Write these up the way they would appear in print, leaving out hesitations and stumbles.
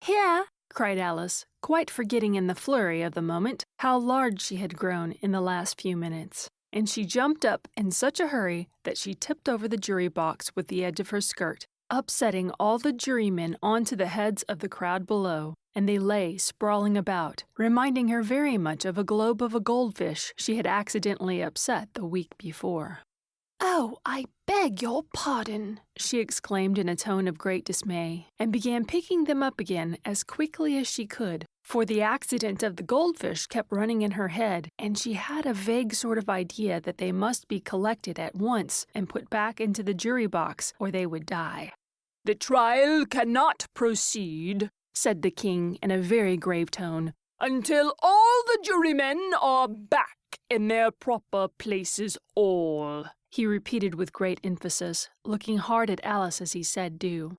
"Here!" cried Alice, quite forgetting in the flurry of the moment how large she had grown in the last few minutes. And she jumped up in such a hurry that she tipped over the jury box with the edge of her skirt, upsetting all the jurymen onto the heads of the crowd below, and they lay sprawling about, reminding her very much of a globe of a goldfish she had accidentally upset the week before. "Oh, I beg your pardon," she exclaimed in a tone of great dismay, and began picking them up again as quickly as she could, for the accident of the goldfish kept running in her head, and she had a vague sort of idea that they must be collected at once and put back into the jury box, or they would die. "The trial cannot proceed," said the king in a very grave tone, "until all the jurymen are back in their proper places all," he repeated with great emphasis, looking hard at Alice as he said do.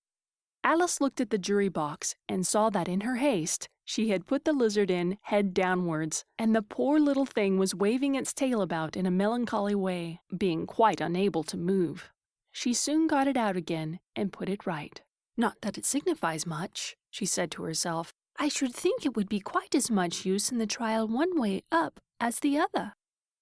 Alice looked at the jury box and saw that in her haste she had put the lizard in head downwards, and the poor little thing was waving its tail about in a melancholy way, being quite unable to move. She soon got it out again and put it right. "Not that it signifies much," she said to herself. "I should think it would be quite as much use in the trial one way up as the other."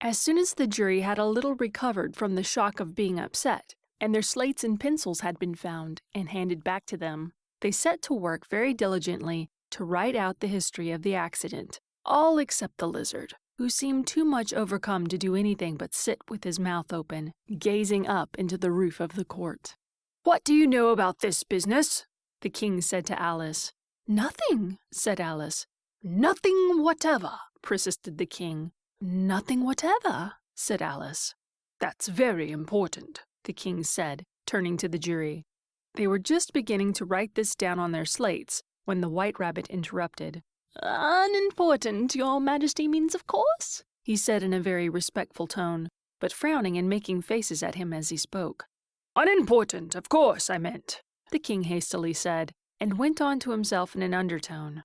As soon as the jury had a little recovered from the shock of being upset, and their slates and pencils had been found and handed back to them, they set to work very diligently to write out the history of the accident, all except the lizard, who seemed too much overcome to do anything but sit with his mouth open, gazing up into the roof of the court. "What do you know about this business?" the king said to Alice. "Nothing," said Alice. "Nothing whatever," persisted the king. "Nothing whatever," said Alice. "That's very important," the king said, turning to the jury. They were just beginning to write this down on their slates when the White Rabbit interrupted. "Unimportant, your majesty means, of course?" he said in a very respectful tone, but frowning and making faces at him as he spoke. "Unimportant, of course, I meant," the king hastily said, and went on to himself in an undertone.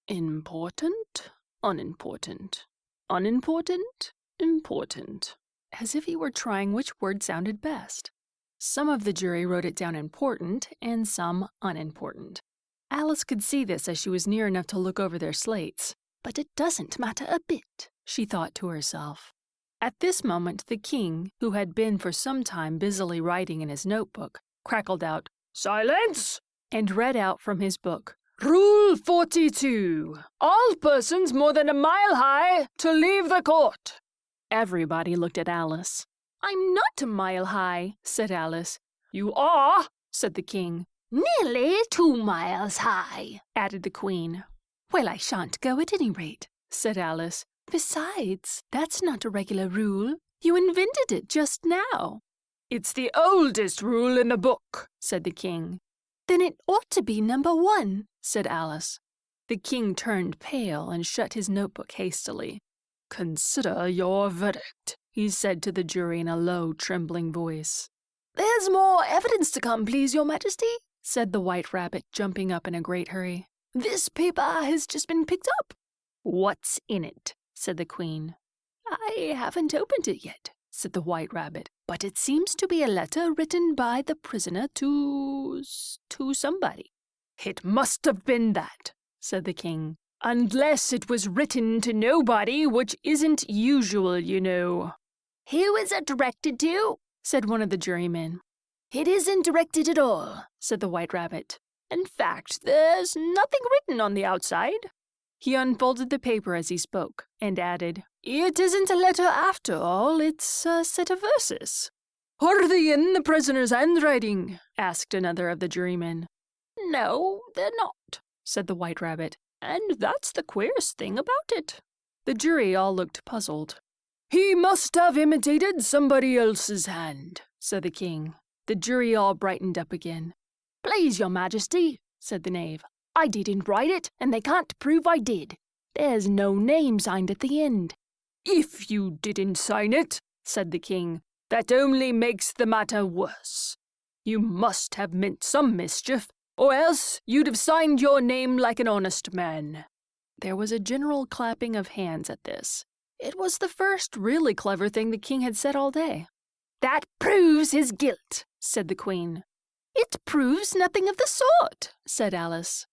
"Important, unimportant. Unimportant, important," as if he were trying which word sounded best. Some of the jury wrote it down important and some unimportant. Alice could see this as she was near enough to look over their slates. "But it doesn't matter a bit," she thought to herself. At this moment the king, who had been for some time busily writing in his notebook, crackled out, "Silence!" and read out from his book, "Rule 42. All persons more than a mile high to leave the court." Everybody looked at Alice. "I'm not a mile high," said Alice. "You are," said the king. "Nearly 2 miles high," added the queen. "Well, I shan't go at any rate," said Alice. "Besides, that's not a regular rule. You invented it just now." "It's the oldest rule in the book," said the king. "Then it ought to be number 1, said Alice. The king turned pale and shut his notebook hastily. "Consider your verdict," he said to the jury in a low, trembling voice. "There's more evidence to come, please, your majesty," said the White Rabbit, jumping up in a great hurry. "This paper has just been picked up." "What's in it?" said the queen. "I haven't opened it yet," said the White Rabbit, "but it seems to be a letter written by the prisoner to somebody." "It must have been that," said the king, "unless it was written to nobody, which isn't usual, you know." "Who is it directed to?" said one of the jurymen. "It isn't directed at all," said the White Rabbit. "In fact, there's nothing written on the outside." He unfolded the paper as he spoke, and added, "It isn't a letter after all, it's a set of verses." "Are they in the prisoner's handwriting?" asked another of the jurymen. "No, they're not," said the White Rabbit, "and that's the queerest thing about it." The jury all looked puzzled. "He must have imitated somebody else's hand," said the king. The jury all brightened up again. "Please, your majesty," said the knave, "I didn't write it, and they can't prove I did. There's no name signed at the end." "If you didn't sign it," said the king, "that only makes the matter worse. You must have meant some mischief, or else you'd have signed your name like an honest man." There was a general clapping of hands at this. It was the first really clever thing the king had said all day. "That proves his guilt," said the queen. "It proves nothing of the sort," said Alice.